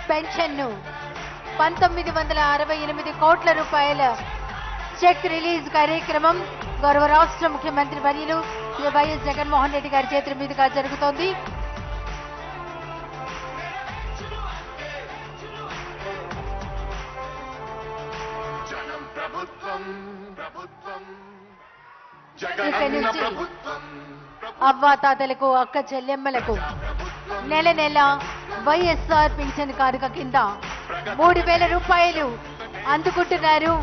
పెన్షన్ను 1968 కోట్ల రూపాయల చెక్ రిలీజ్ కార్యక్రమం గౌరవ రాష్ట్ర ముఖ్యమంత్రి వర్యులు శ్రీ వైఎస్ జగన్మోహన్ రెడ్డి గారి చేతుల మీదుగా జరుగుతోంది. ఇక్కడి నుంచి అవ్వాతాతలకు అక్క చెల్లెమ్మలకు నెల నెల వైఎస్ఆర్ పింఛన్ కానుక కింద 3,000 రూపాయలు అందుకుంటున్నారు.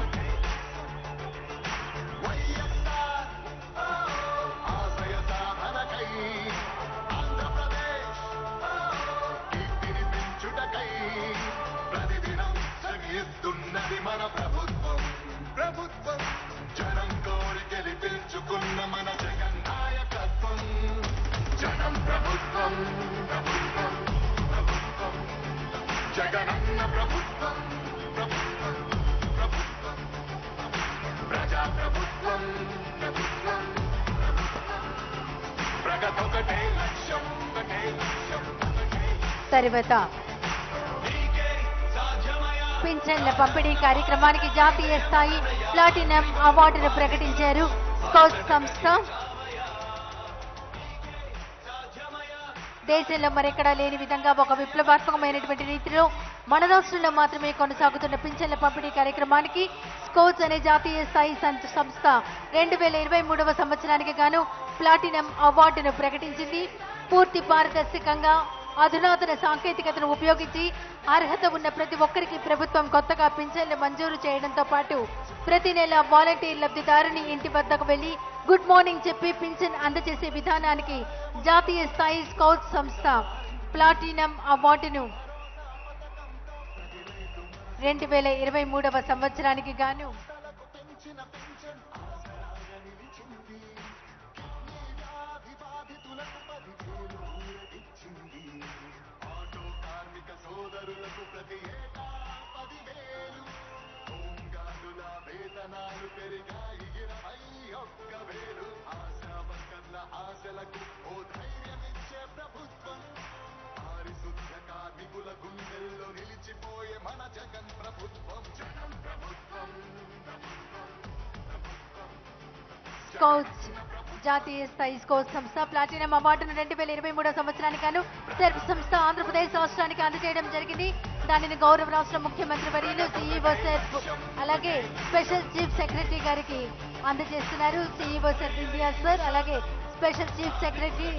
జగనన్న ప్రభుత్వం ప్రభుత్వం ప్రభుత్వం ప్రజా ప్రభుత్వం ప్రభుత్వం ప్రగతొకటే లక్ష్యం ఒకటే లక్ష్యం తర్వాత పింఛన్ల పంపిణీ కార్యక్రమానికి జాతీయ స్థాయి ప్లాటినం అవార్డును ప్రకటించారు స్కౌట్స్ సంస్థ. దేశంలో మరెక్కడా లేని విధంగా ఒక విప్లవాత్మకమైనటువంటి రీతిలో మన రాష్ట్రంలో మాత్రమే కొనసాగుతున్న పింఛన్ల పంపిణీ కార్యక్రమానికి స్కౌట్స్ అనే జాతీయ స్థాయి సంస్థ 2023వ సంవత్సరానికి గాను ప్లాటినం అవార్డును ప్రకటించింది. పూర్తి పారదర్శకంగా అధునాతన సాంకేతికతను ఉపయోగించి అర్హత ఉన్న ప్రతి ఒక్కరికి ప్రభుత్వం కొత్తగా పింఛన్లు మంజూరు చేయడంతో పాటు ప్రతి నెల వాలంటీర్ లబ్ధిదారుని ఇంటి వద్దకు వెళ్లి గుడ్ మార్నింగ్ చెప్పి పింఛన్ అందజేసే విధానానికి జాతీయ స్థాయి స్కౌట్స్ సంస్థ ప్లాటినం అవార్డును 2023వ సంవత్సరానికి గాను స్కౌట్స్ జాతీయ స్థాయి స్కౌట్స్ సంస్థ ప్లాటినం అవార్డును 2023వ సంవత్సరానికి గాను సెర్ప్ సంస్థ ఆంధ్రప్రదేశ్ రాష్ట్రానికి అందజేయడం జరిగింది. దానిని గౌరవ రాష్ట్ర ముఖ్యమంత్రి వర్యులు సిఇఓ సెర్ప్ అలాగే స్పెషల్ చీఫ్ సెక్రటరీ గారికి అందజేస్తున్నారు. సిఇఓ సెర్ప్ ఇండియా సార్ అలాగే స్పెషల్ చీఫ్ సెక్రటరీ